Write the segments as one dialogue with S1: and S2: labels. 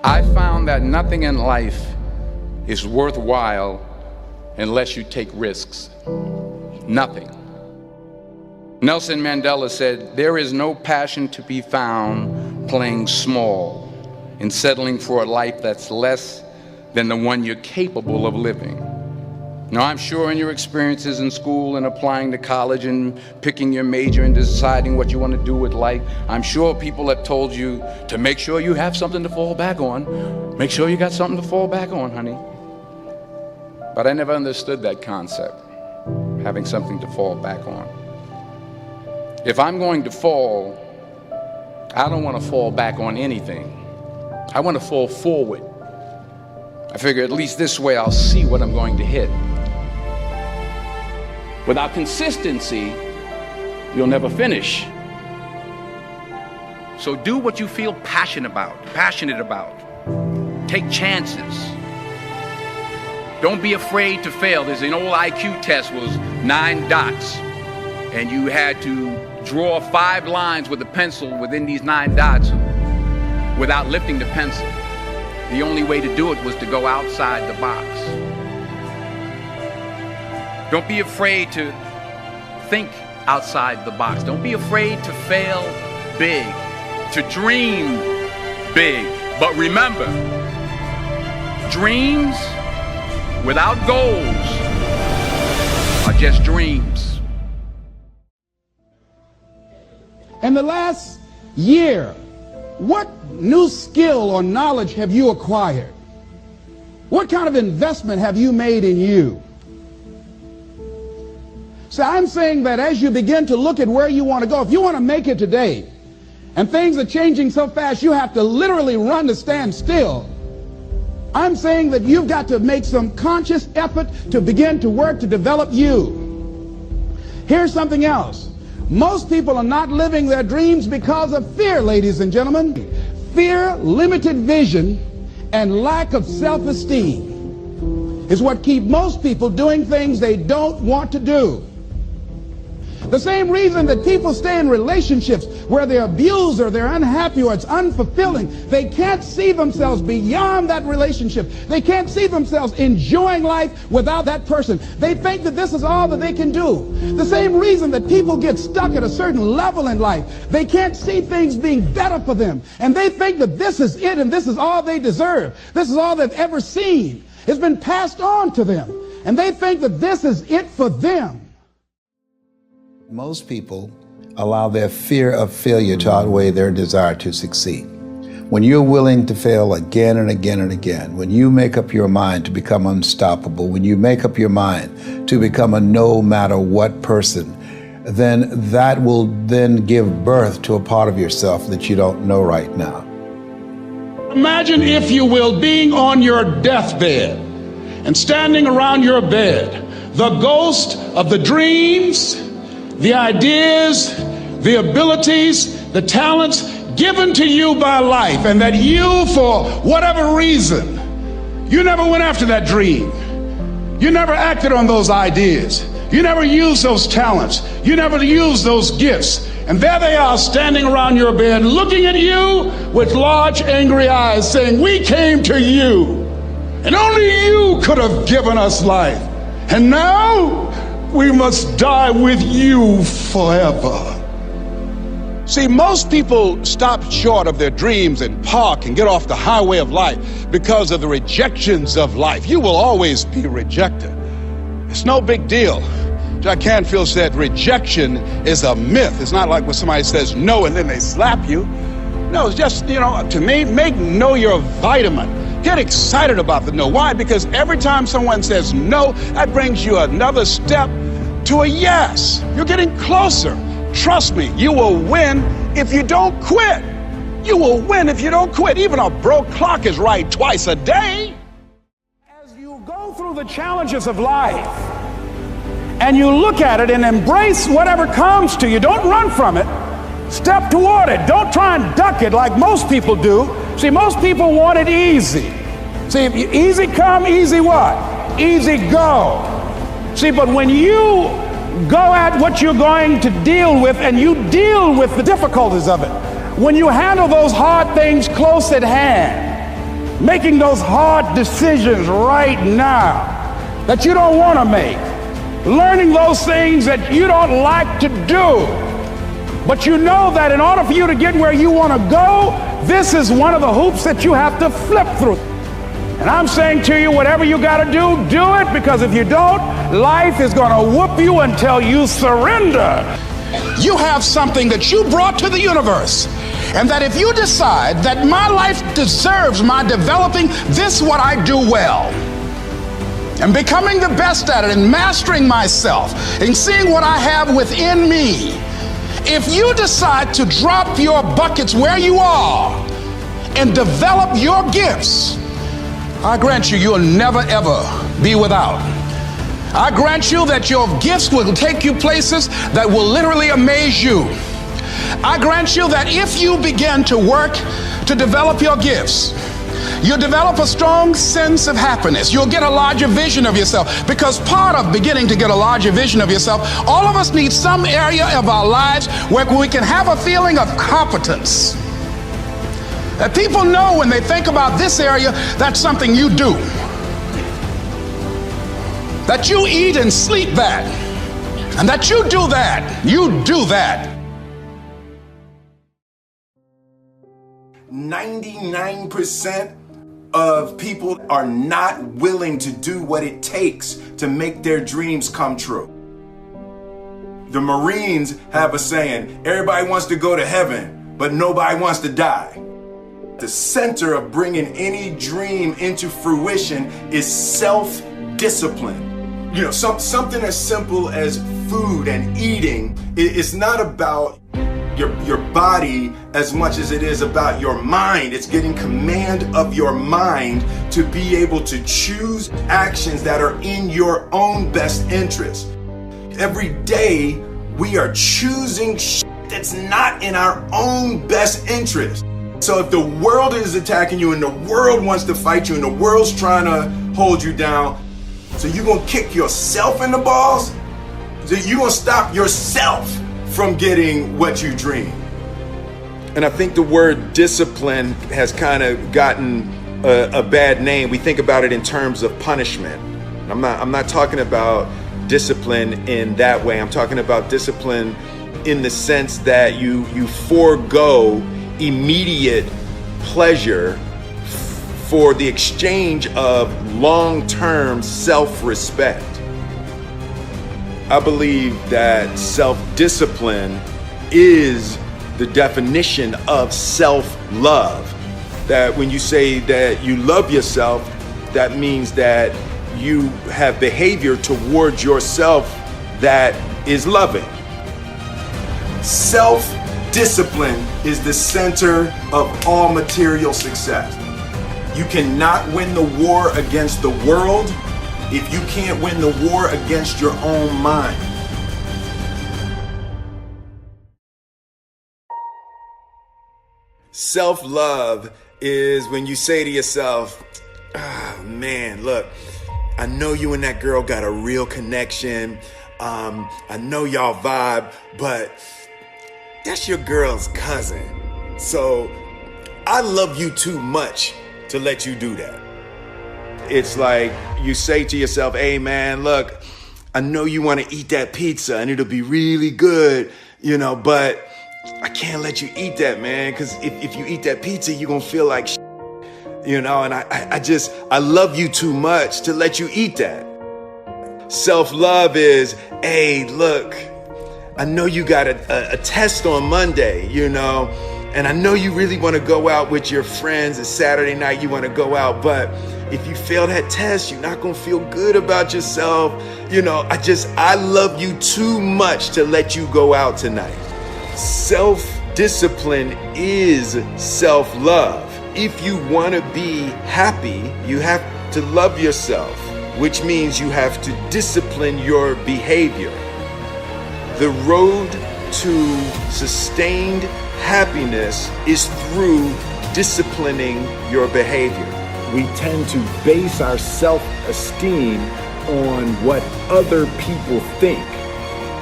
S1: I found that nothing in life is worthwhile unless you take risks. Nothing. Nelson Mandela said, "There is no passion to be found playing small and settling for a life that's less than the one you're capable of living." Now, I'm sure in your experiences in school and applying to college and picking your major and deciding what you want to do with life, I'm sure people have told you to make sure you have something to fall back on. Make sure you got something to fall back on, honey. But I never understood that concept, having something to fall back on. If I'm going to fall, I don't want to fall back on anything. I want to fall forward. I figure at least this way I'll see what I'm going to hit. Without consistency, you'll never finish. So do what you feel passionate about. Take chances. Don't be afraid to fail. There's an old IQ test was 9 dots, and you had to draw 5 lines with a pencil within these 9 dots without lifting the pencil. The only way to do it was to go outside the box. Don't be afraid to think outside the box. Don't be afraid to fail big, to dream big. But remember, dreams without goals are just dreams.
S2: In the last year, what new skill or knowledge have you acquired? What kind of investment have you made in you? So I'm saying that as you begin to look at where you want to go, if you want to make it today, and things are changing so fast you have to literally run to stand still, I'm saying that you've got to make some conscious effort to begin to work to develop you. Here's something else. Most people are not living their dreams because of fear, ladies and gentlemen. Fear, limited vision, and lack of self-esteem is what keep most people doing things they don't want to do. The same reason that people stay in relationships where they're abused or they're unhappy or it's unfulfilling, they can't see themselves beyond that relationship. They can't see themselves enjoying life without that person. They think that this is all that they can do. The same reason that people get stuck at a certain level in life, they can't see things being better for them. And they think that this is it and this is all they deserve. This is all they've ever seen. It's been passed on to them. And they think that this is it for them.
S3: Most people allow their fear of failure to outweigh their desire to succeed. When you're willing to fail again and again and again, when you make up your mind to become unstoppable, when you make up your mind to become a no matter what person, then that will then give birth to a part of yourself that you don't know right now.
S2: Imagine, if you will, being on your deathbed and standing around your bed, the ghost of the dreams, the ideas, the abilities, the talents given to you by life, and that you, for whatever reason, you never went after that dream. You never acted on those ideas. You never used those talents. You never used those gifts. And there they are standing around your bed looking at you with large angry eyes saying, "We came to you, and only you could have given us life. And now we must die with you forever." See, most people stop short of their dreams and park and get off the highway of life because of the rejections of life. You will always be rejected. It's no big deal. Jack Canfield said rejection is a myth. It's not like when somebody says no and then they slap you. No, it's just, to me, make no your vitamin. Get excited about the no. Why? Because every time someone says no, that brings you another step to a yes. You're getting closer. Trust me, you will win if you don't quit. You will win if you don't quit. Even a broke clock is right twice a day. As you go through the challenges of life and you look at it and embrace whatever comes to you, don't run from it. Step toward it. Don't try and duck it like most people do. See, most people want it easy. See, easy come, easy what? Easy go. See, but when you go at what you're going to deal with and you deal with the difficulties of it, when you handle those hard things close at hand, making those hard decisions right now that you don't want to make, learning those things that you don't like to do. But you know that in order for you to get where you want to go, this is one of the hoops that you have to flip through. And I'm saying to you, whatever you got to do it, because if you don't, life is going to whoop you until you surrender. You have something that you brought to the universe, and that if you decide that my life deserves my developing this what I do well, and becoming the best at it, and mastering myself, and seeing what I have within me, if you decide to drop your buckets where you are and develop your gifts, I grant you, you'll never ever be without. I grant you that your gifts will take you places that will literally amaze you. I grant you that if you begin to work to develop your gifts, you'll develop a strong sense of happiness. You'll get a larger vision of yourself, because part of beginning to get a larger vision of yourself, all of us need some area of our lives where we can have a feeling of competence. That people know when they think about this area, that's something you do. That you eat and sleep that. And that you do that. You do that.
S4: 99% of people are not willing to do what it takes to make their dreams come true. The Marines have a saying, everybody wants to go to heaven, but nobody wants to die. The center of bringing any dream into fruition is self-discipline. You know, something as simple as food and eating, it's not about your body as much as it is about your mind. It's getting command of your mind to be able to choose actions that are in your own best interest. Every day we are choosing that's not in our own best interest. So if the world is attacking you and the world wants to fight you and the world's trying to hold you down, so you're gonna kick yourself in the balls? So you're gonna stop yourself from getting what you dream.
S5: And I think the word discipline has kind of gotten a bad name. We think about it in terms of punishment. I'm not talking about discipline in that way. I'm talking about discipline in the sense that you forego immediate pleasure for the exchange of long-term self-respect. I believe that self-discipline is the definition of self-love. That when you say that you love yourself, that means that you have behavior towards yourself that is loving.
S4: Self-discipline is the center of all material success. You cannot win the war against the world if you can't win the war against your own mind.
S5: Self-love is when you say to yourself, oh man, look, I know you and that girl got a real connection. I know y'all vibe, but that's your girl's cousin. So I love you too much to let you do that. It's like you say to yourself, hey man, look, I know you want to eat that pizza and it'll be really good, you know, but I can't let you eat that, man, because if you eat that pizza, you're going to feel like shit, you know, and I love you too much to let you eat that. Self-love is, hey, look, I know you got a test on Monday, you know, and I know you really want to go out with your friends. It's Saturday night, you want to go out, but if you fail that test, you're not going to feel good about yourself. You know, I love you too much to let you go out tonight. Self-discipline is self-love. If you want to be happy, you have to love yourself, which means you have to discipline your behavior. The road to sustained happiness is through disciplining your behavior.
S6: We tend to base our self-esteem on what other people think.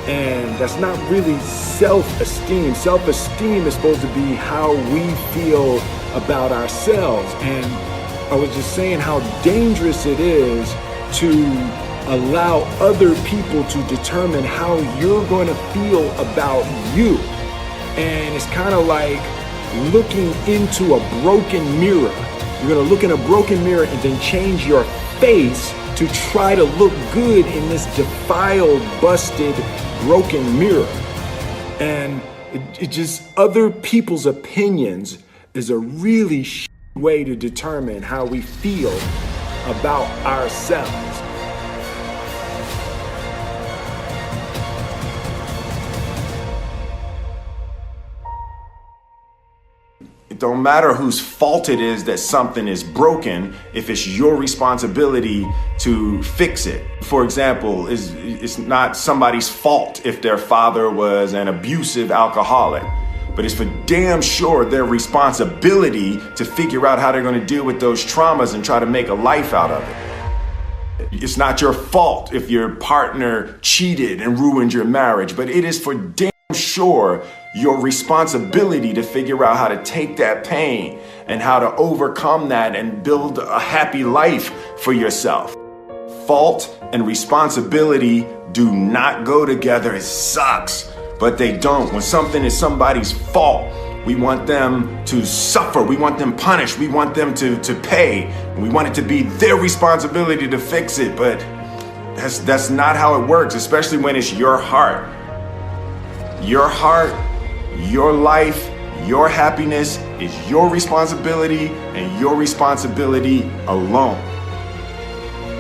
S6: And that's not really self-esteem. Self-esteem is supposed to be how we feel about ourselves. And I was just saying how dangerous it is to allow other people to determine how you're going to feel about you. And it's kind of like looking into a broken mirror. You're going to look in a broken mirror and then change your face to try to look good in this defiled, busted, broken mirror. And it just, other people's opinions is a really way to determine how we feel about ourselves.
S4: It don't matter whose fault it is that something is broken if it's your responsibility to fix it. For example, it's not somebody's fault if their father was an abusive alcoholic, but it's for damn sure their responsibility to figure out how they're going to deal with those traumas and try to make a life out of it. It's not your fault if your partner cheated and ruined your marriage, but it is for damn sure your responsibility to figure out how to take that pain and how to overcome that and build a happy life for yourself. Fault and responsibility do not go together. It sucks, but they don't. When something is somebody's fault, we want them to suffer. We want them punished. We want them to pay. We want it to be their responsibility to fix it, but that's not how it works, especially when it's your heart. Your heart, your life, your happiness is your responsibility and your responsibility alone.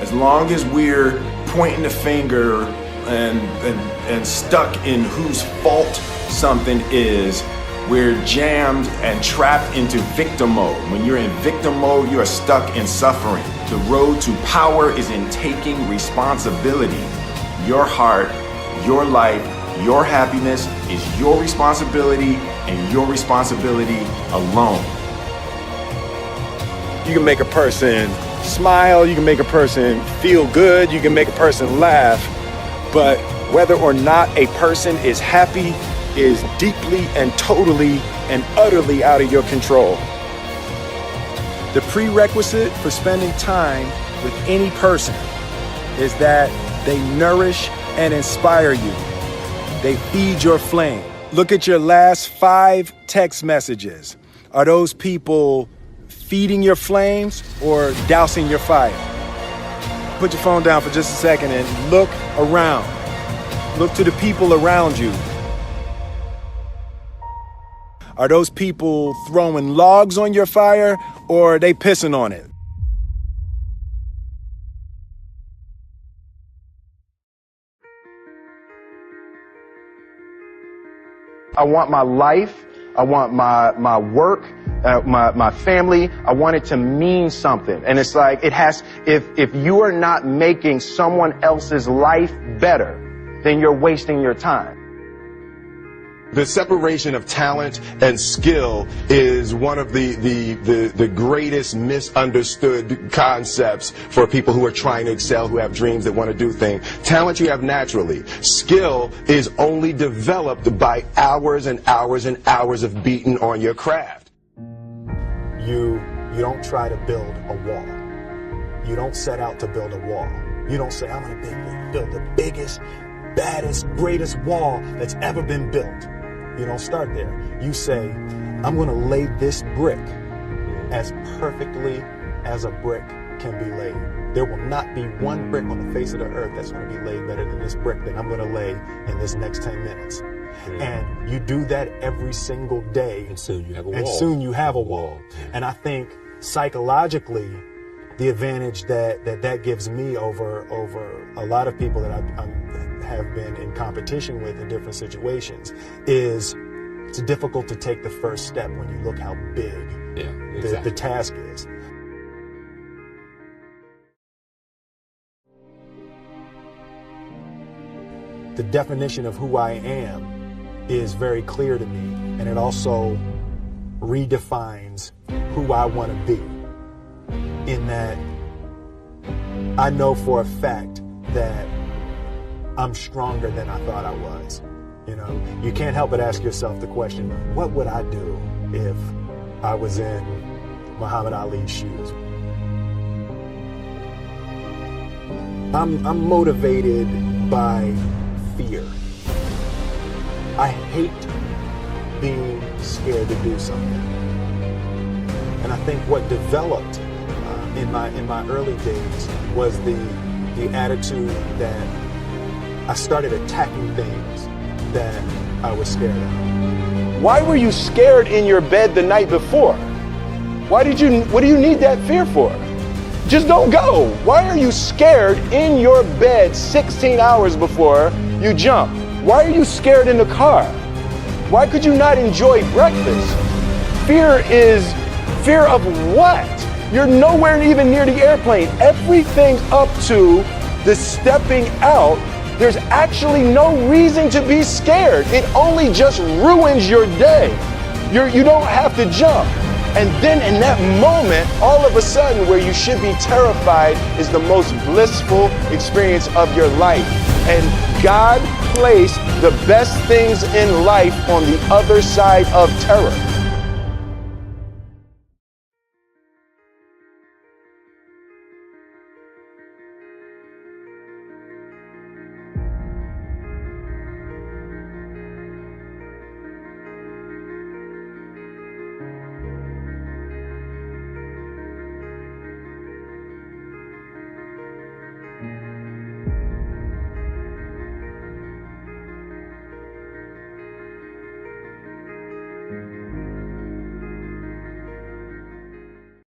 S4: As long as we're pointing the finger and stuck in whose fault something is, we're jammed and trapped into victim mode. When you're in victim mode, you are stuck in suffering. The road to power is in taking responsibility. Your heart, your life, your happiness is your responsibility and your responsibility alone.
S6: You can make a person smile, you can make a person feel good, you can make a person laugh, but whether or not a person is happy is deeply and totally and utterly out of your control. The prerequisite for spending time with any person is that they nourish and inspire you. They feed your flame. Look at your last 5 text messages. Are those people feeding your flames or dousing your fire? Put your phone down for just a second and look around. Look to the people around you. Are those people throwing logs on your fire or are they pissing on it? I want my life, I want my work, my family, I want it to mean something. And it's like, if you are not making someone else's life better, then you're wasting your time.
S7: The separation of talent and skill is one of the greatest misunderstood concepts for people who are trying to excel, who have dreams that want to do things. Talent you have naturally. Skill is only developed by hours and hours and hours of beating on your craft.
S8: You don't try to build a wall. You don't set out to build a wall. You don't say, I'm going to build the biggest, baddest, greatest wall that's ever been built. You don't start there. You say, I'm going to lay this brick as perfectly as a brick can be laid. There will not be one brick on the face of the earth that's going to be laid better than this brick that I'm going to lay in this next 10 minutes. And you do that every single day.
S9: And soon you have a wall.
S8: And soon you have a wall. And I think psychologically, the advantage that gives me over a lot of people that have been in competition with in different situations is it's difficult to take the first step when you look how big the task is. The definition of who I am is very clear to me, and it also redefines who I want to be, in that I know for a fact that I'm stronger than I thought I was. You know, you can't help but ask yourself the question, what would I do if I was in Muhammad Ali's shoes? I'm motivated by fear. I hate being scared to do something. And I think what developed in my early days was the attitude that I started attacking things that I was scared of.
S6: Why were you scared in your bed the night before? What do you need that fear for? Just don't go. Why are you scared in your bed 16 hours before you jump? Why are you scared in the car? Why could you not enjoy breakfast? Fear is fear of what? You're nowhere even near the airplane. Everything up to the stepping out, there's actually no reason to be scared. It only just ruins your day. You don't have to jump. And then in that moment, all of a sudden, where you should be terrified is the most blissful experience of your life. And God placed the best things in life on the other side of terror.